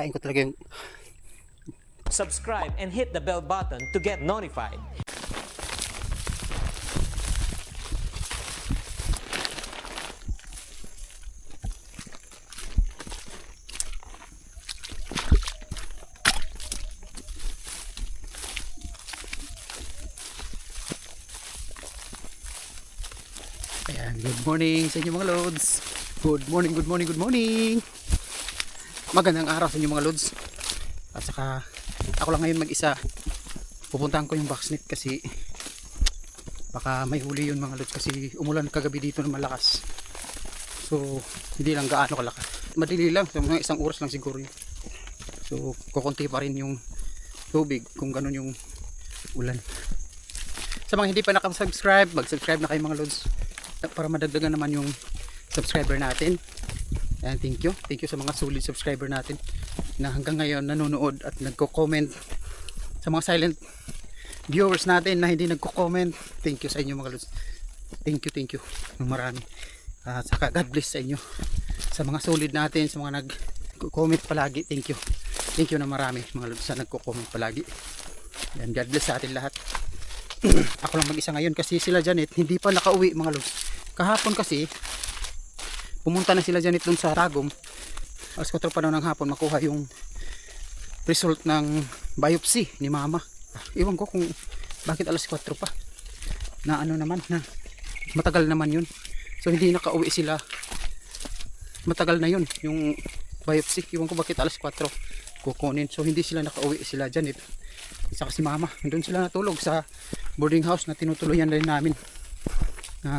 Hilain ko talaga yung... Subscribe and hit the bell button to get notified. Ayan, good morning sa inyo mga lods. Good morning, good morning, good morning. Magandang araw sa inyo mga lods. At saka ako lang ngayon mag-isa. Pupuntahan ko yung boxnet kasi baka may huli yun mga lods, kasi umulan kagabi dito na malakas. So hindi lang gaano kalakas, madili lang, so mga isang oras lang siguro yun. So kukunti pa rin yung tubig kung ganun yung ulan. Sa mga hindi pa nakasubscribe, mag-subscribe na kayo mga lods para madagdagan naman yung subscriber natin. And thank you sa mga solid subscriber natin na hanggang ngayon nanonood at nagko-comment. Sa mga silent viewers natin na hindi nagko-comment, thank you sa inyo mga lods. Thank you ng marami. Saka God bless sa inyo. Sa mga solid natin, sa mga nag-comment palagi, thank you na marami mga lods sa nagko-comment palagi. And God bless sa atin lahat. Ako lang mag-isa ngayon kasi sila Janet hindi pa nakauwi mga lods. Kahapon kasi pumunta na sila Janet dun sa Tagum. Alas 4 pa daw ng hapon makuha yung result ng biopsy ni mama. Iwan ko kung bakit alas 4 pa. Na ano naman, na matagal naman yun. So hindi nakauwi sila. Matagal na yun yung biopsy. Iwan ko bakit alas 4 kukunin. So hindi sila nakauwi sila Janet. Saka si mama, doon sila natulog sa boarding house na tinutuluyan rin namin.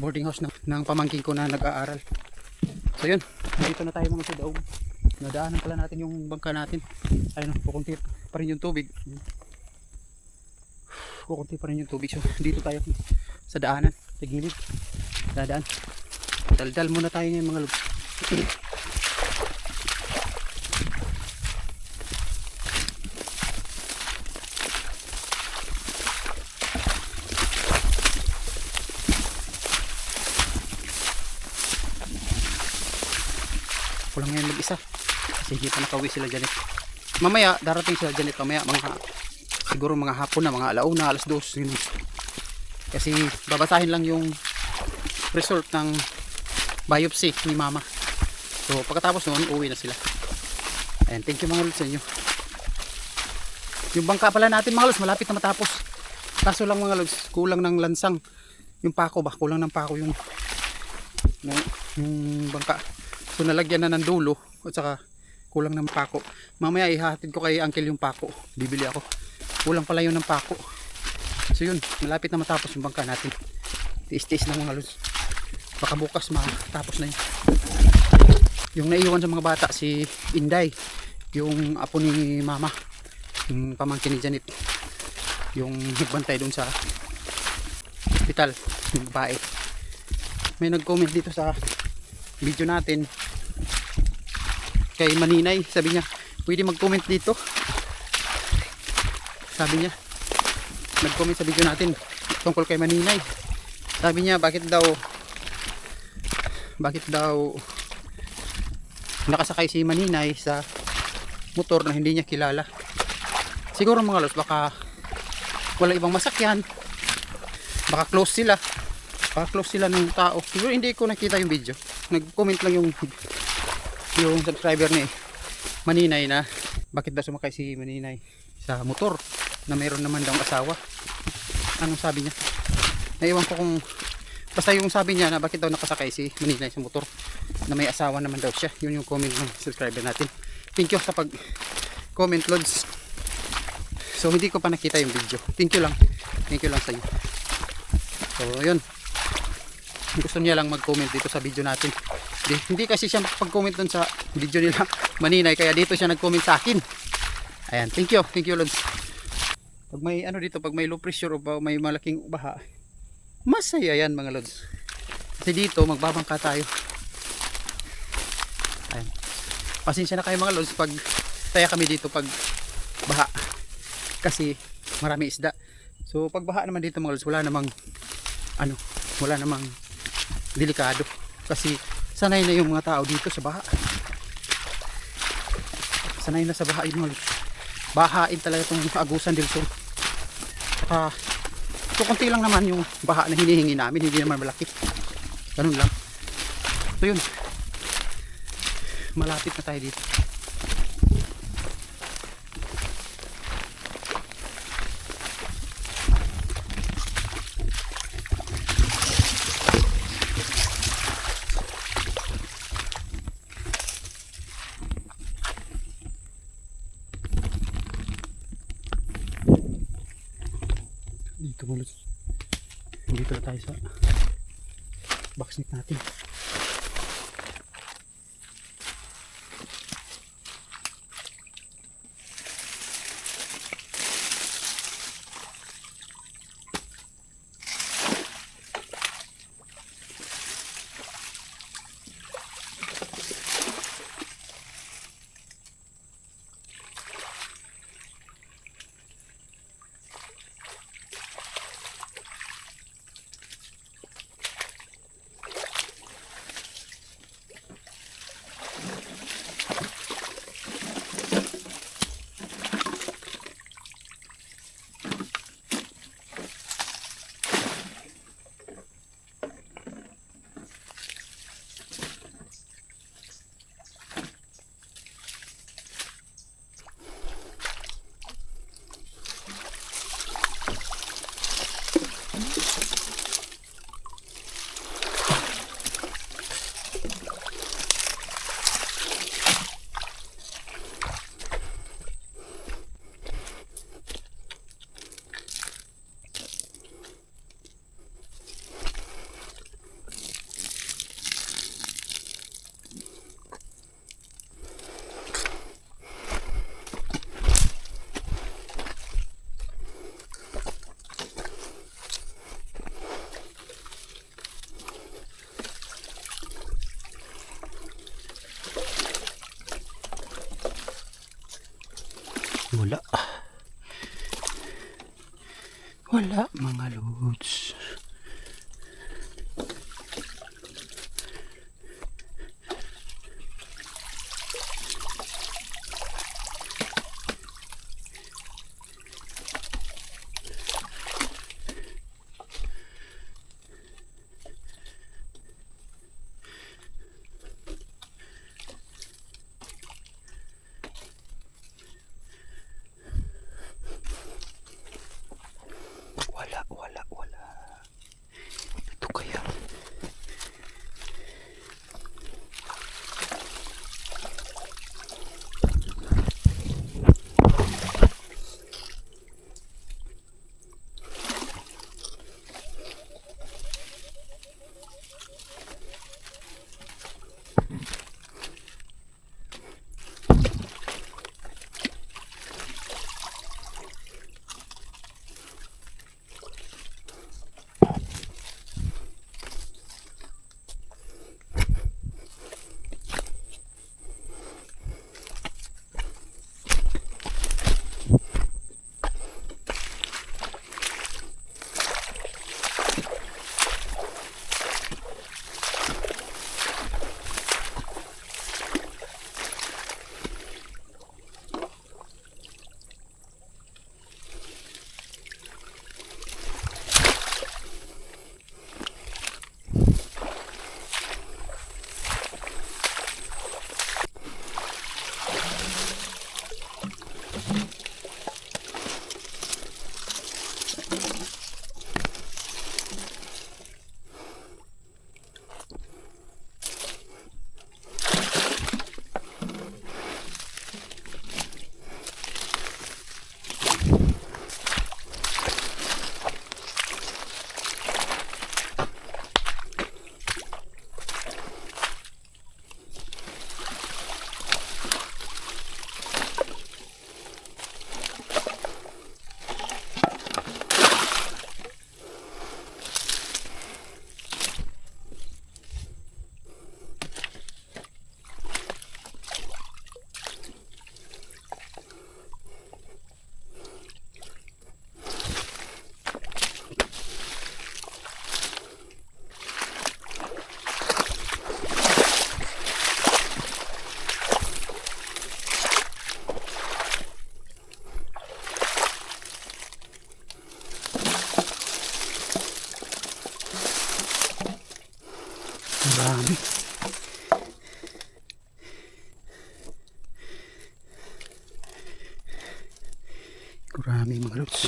Boarding house ng pamangkin ko na nag-aaral. So yun, dito na tayo mga sudaog. Nadaanan pala natin yung bangka natin. Ayun, kukunti pa rin yung tubig. Kukunti pa rin yung tubig. So dito tayo sa daanan, sa gilid. Dadaan. Daldal muna tayo ngayon mga lods. Ako lang ngayon mag-isa kasi hindi pa nakauwi sila Janet. Mamaya darating sila Janet, mamaya siguro mga hapon na, mga alauna, alas 2 yun. Kasi babasahin lang yung result ng biopsy ni mama. So pagkatapos noon uwi na sila. And thank you mga lods sa inyo. Yung bangka pala natin mga lods malapit na matapos. Kaso lang mga lods, kulang ng lansang yung pako ba, kulang ng pako yung bangka. So nalagyan na ng dulo at saka kulang ng pako. Mamaya ihahatid ko kay uncle yung pako. Bibili ako. Kulang pala yun ng pako. So yun, malapit na matapos yung bangka natin. Tiis-tiis na mga lods. Baka bukas matapos na yun. Yung naiwan sa mga bata si Inday, yung apo ni mama, yung pamangkin ni Janet, yung nagbantay dun sa hospital, yung babae. May nag-comment dito sa video natin kay Maninay, sabi niya pwede mag-comment dito. Sabi niya nag-comment sa video natin tungkol kay Maninay. Sabi niya bakit daw nakasakay si Maninay sa motor na hindi niya kilala. Siguro mga lods baka wala ibang masakyan, baka close sila ng tao. Siguro hindi ko nakita yung video. Nag-comment lang yung subscriber ni Maninay na bakit daw sumakay si Maninay sa motor na mayroon naman daw asawa. Anong sabi niya? Naiwan ko kung basta yung sabi niya na bakit daw nakasakay si Maninay sa motor na may asawa naman daw siya. Yun yung comment ng subscriber natin. Thank you sa pag-comment lods. So hindi ko pa nakita yung video. Thank you lang sa inyo. So yun, gusto niya lang mag-comment dito sa video natin. Hindi kasi siya pag-comment dun sa video nila Maninay, kaya dito siya nag-comment sa akin. Ayan, thank you lods. Pag may dito, pag may low pressure o may malaking baha, masaya yan mga lods. Kasi dito magbabangka tayo. Ayan. Pasensya na kayo mga lods pag taya kami dito pag baha. Kasi marami isda. So pag baha naman dito mga lods, wala namang delikado kasi sanay na yung mga tao dito sa baha. sanay na sa baha yung mga lods. Bahain talaga itong Agusan del Sur. Saka so konti lang naman yung baha na hinihingi namin, hindi naman malaki, ganun lang. So yun, malapit na tayo dito. Dito mo, dito na tayo sa backsneak natin. Wala. Wala mga lods. Wala. Marami. Marami mga lods.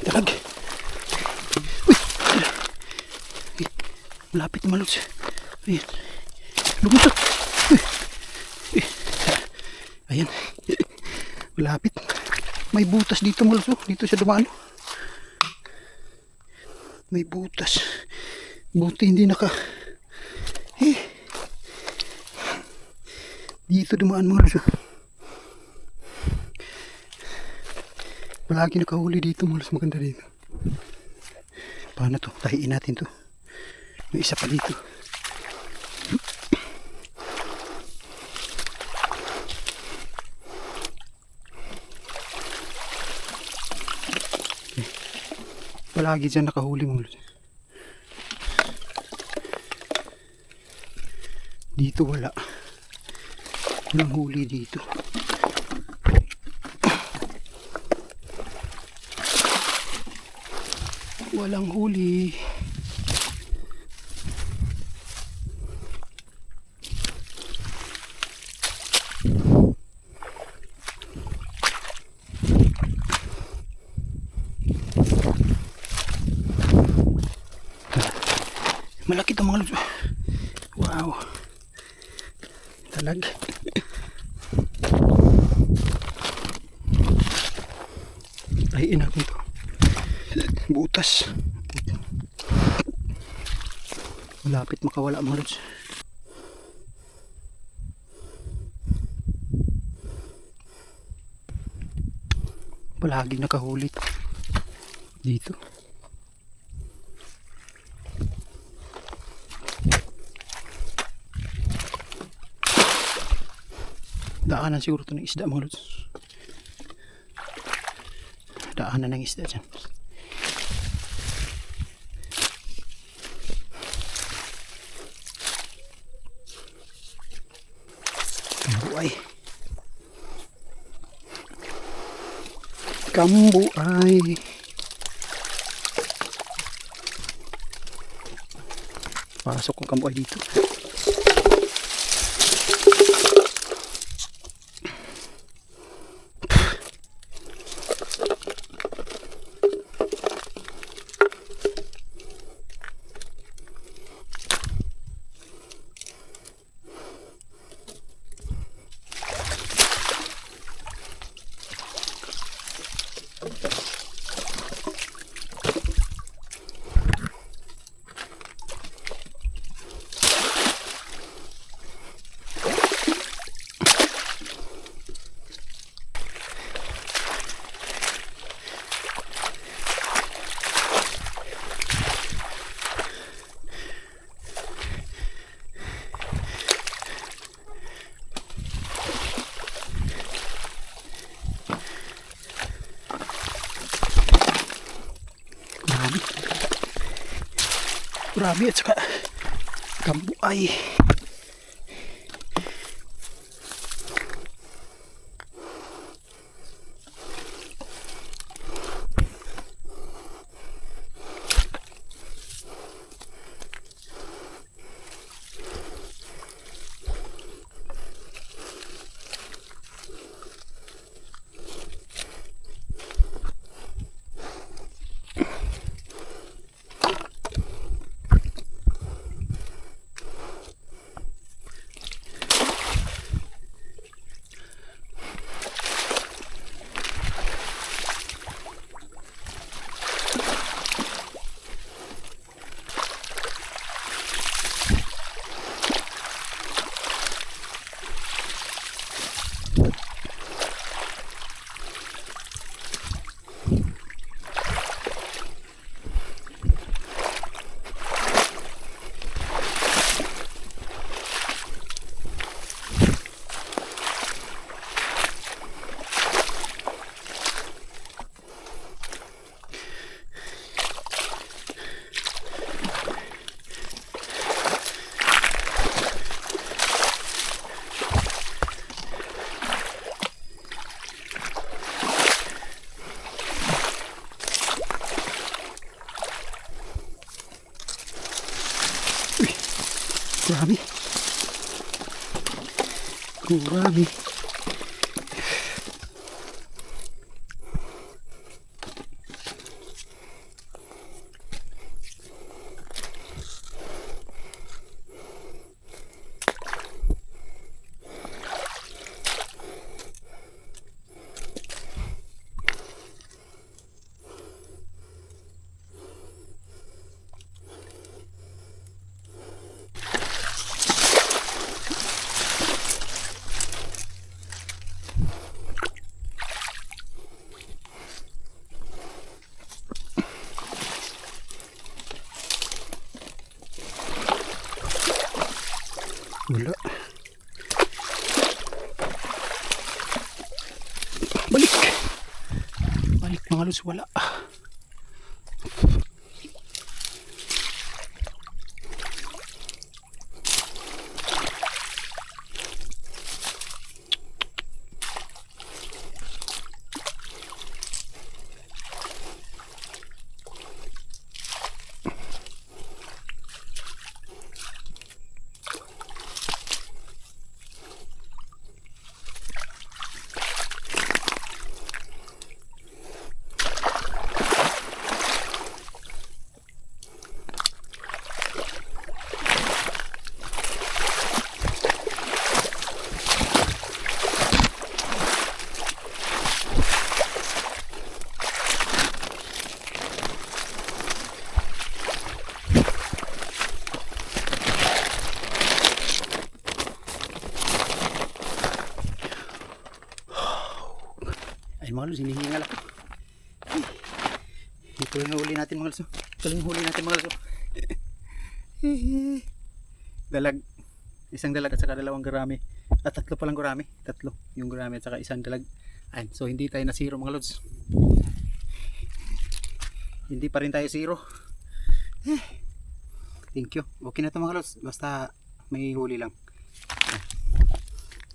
Dalag. Uy. Malapit na malos. Ayan. Lumutot. Uy. Uy. Ayan. Malapit. May butas dito malos. Dito siya dumaan. May butas. Buti hindi naka. Dito dumaan malos. Palagi nakahuli dito, malas maganda dito. Paano to? Tahiin natin to. May isa pa dito. Okay. Palagi dyan nakahuli malas. Dito wala. Walang huli dito. Walang huli. Malaki itong mga lods. Wow. Talag. Tahiin natin ito. Butas. Malapit makawala mga lods. Palagi nakahulit dito. Daanan siguro ito ng isda mga lods. Daanan ng isda dyan. Kambuay. Pasok ang kambuay dito. Grabe at saka kambuay. Gurami. Gurami. Wala. Balik. Balik mga lods, wala. Ay mga lods, hinihingal ako. Ito yung huli natin mga lods. Ito yung huli natin mga lods. Dalag. Isang dalag at saka dalawang gurami. At tatlo palang gurami. Tatlo yung gurami at saka isang dalag. Ayun, so hindi tayo na zero mga lods. Hindi pa rin tayo zero. Thank you. Okay na ito mga lods. Basta may huli lang.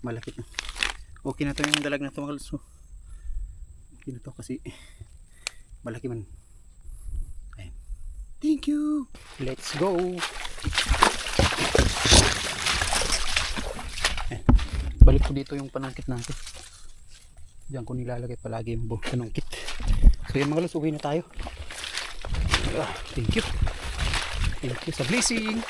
Malapit na. Okay na ito yung dalag na ito mga lods. Okay na ito kasi malaki man. Ayun. Thank you. Let's go. Ayun. Balik ko dito yung panungkit natin. Diyan ko nilalagay palagi yung panungkit. So yun mga lods, uwi na tayo. Thank you. Thank you sa blessing.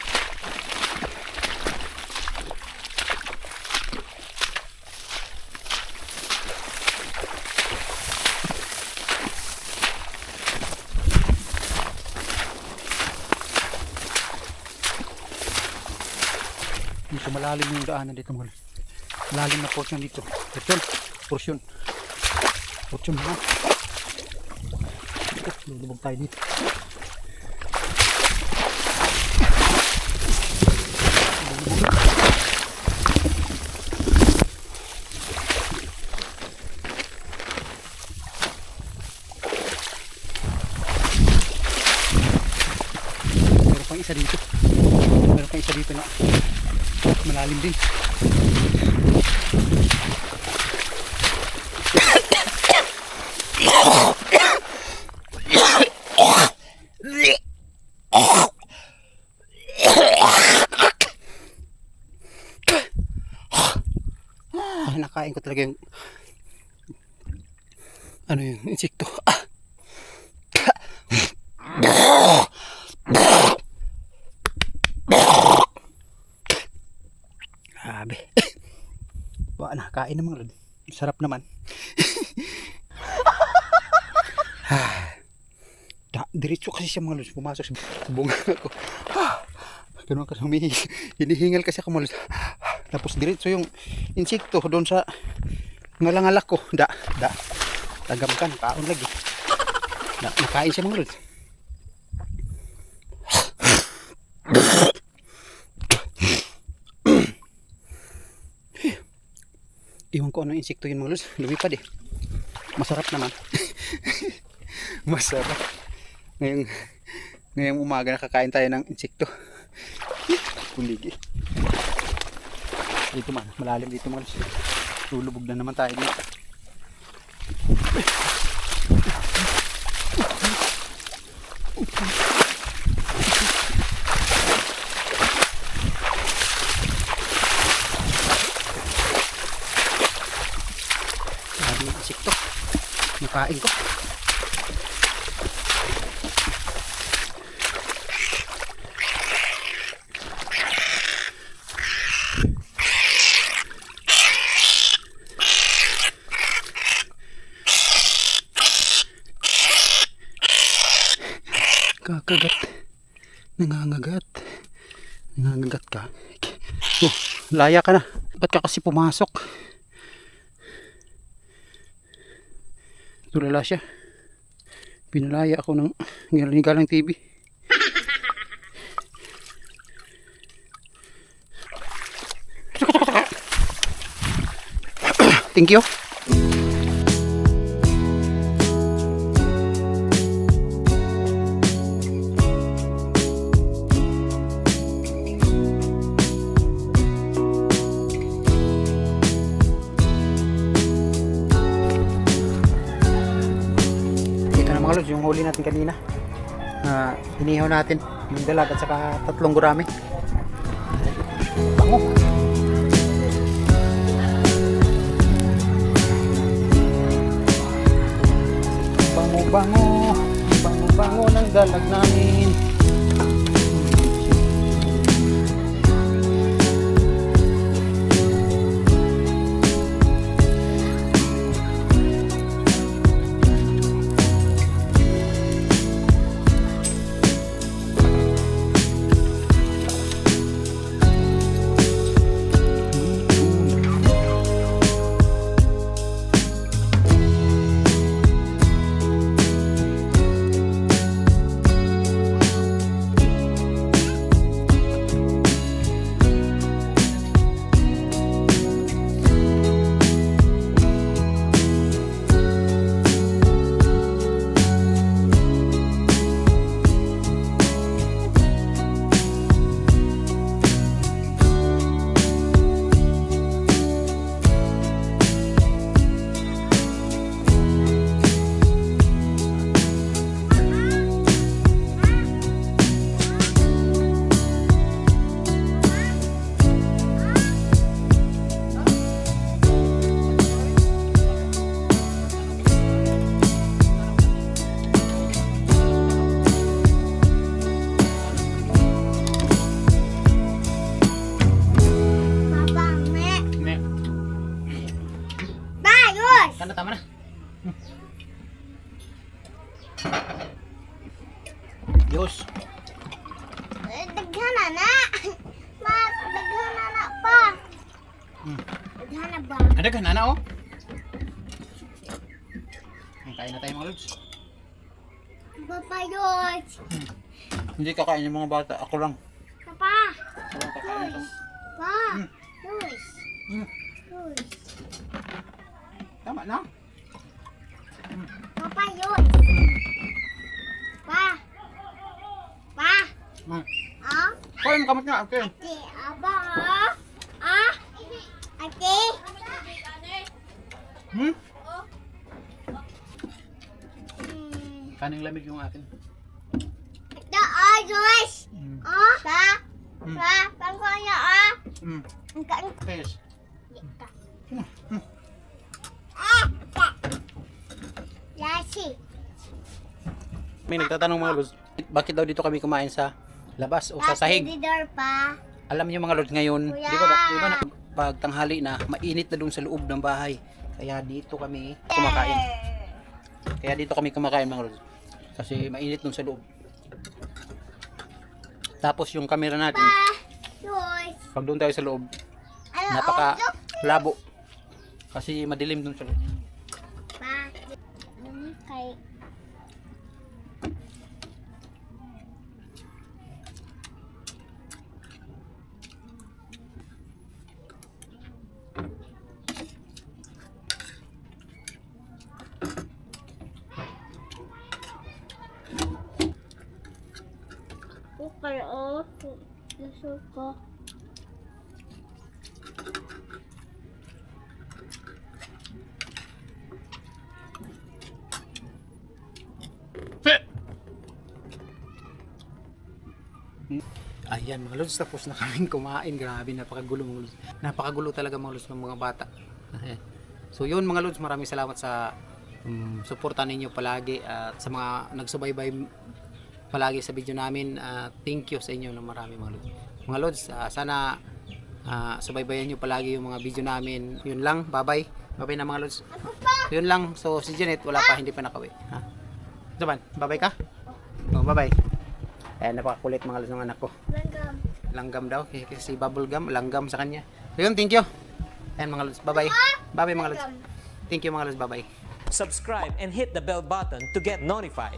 Dito malalim yung daanan dito mga lods. Malalim na portion dito. Portion mga. Lulubog tayo dito. Meron pang isa dito. Meron pang isa dito na malalim din. Nakain ko talaga yung ano yung insekto. Grabe. Wala na, kain naman. Sarap naman. Diretso kasi siya mga lods. Pumasok sa bunga ko. Ganun kasi hinihingal kasi ako mga lods. Tapos diretso yung insekto doon sa ngalangalak ko. Tagam ka, nakaon lagi. Nakain siya mga lods. Iwan ko ano insekto yun mga lods. Lumipad eh. Masarap naman. Masarap. Ngayong umaga nakakain tayo ng insekto. Kuligi. Dito man, malalim dito mga lods. Lulubog na naman tayo dito. Kain ko. Kakagat. Nangangagat. Nangangagat ka. Oh, laya ka na. Ba't ka kasi pumasok? Tulala siya. Pinalaya ako ng galang TV. Thank you. Mga lods, yung huli natin kanina, inihaw natin yung dalag at saka 3 gurami. Bango. Bango ng dalag namin. Tama na. Diyos. Daghana na. Ma, daghana na pa. Daghana ba? Ada ka na oh. Kain na tayo mga lods. Papayot. Hindi kakain yung mga bata. Ako lang. Papa. Ako lang kakain lang. Pa. Luis. Luis. Tama na. Papayot. Pa. Pa. Ah? Kuha yung kamot niya. Okay. Ate, aba ah. Ah? Ate. Hmm? Kaning lamig yung akin. Ito ah, Luis. Ah? Pa. Pa. Pangkaya ah. Ang kaan. Yes. Lasi. May nagtatanong mga lods, bakit daw dito kami kumain sa labas o sa sahig? Didor pa. Alam niyo mga lods ngayon, Kuya! di ba pag tanghali na, mainit na doon sa loob ng bahay. Kaya dito kami kumakain. Kaya dito kami kumakain mga lods. Kasi mainit doon sa loob. Tapos yung camera natin, Luis. pag doon tayo sa loob, Ano, napaka labo. Kasi madilim doon sa loob. Pa. Kay. Kaya gusto ko. Ayan mga lods, tapos na kaming kumain. Grabe, napakagulo mga lods. Napakagulo talaga mga lods ng mga bata. So yun mga lods, maraming salamat sa Suportahan ninyo palagi at sa mga nagsubaybay palagi sa video namin, thank you sa inyo na marami mga lods. Mga lods, sana subaybayan nyo palagi yung mga video namin. Yun lang, bye-bye. Bye-bye na mga lods. Yun lang. So si Janet wala pa, hindi pa nakawi. Ha? Ito man, bye-bye ka? Oh, bye-bye. Ayan, napakakulit mga lods ng anak ko. Langgam. Langgam daw, kasi bubble gum, langgam sa kanya. Yun, thank you. Ayan mga lods, bye-bye. Bye-bye mga lods. Thank you mga lods, bye-bye. Subscribe and hit the bell button to get notified.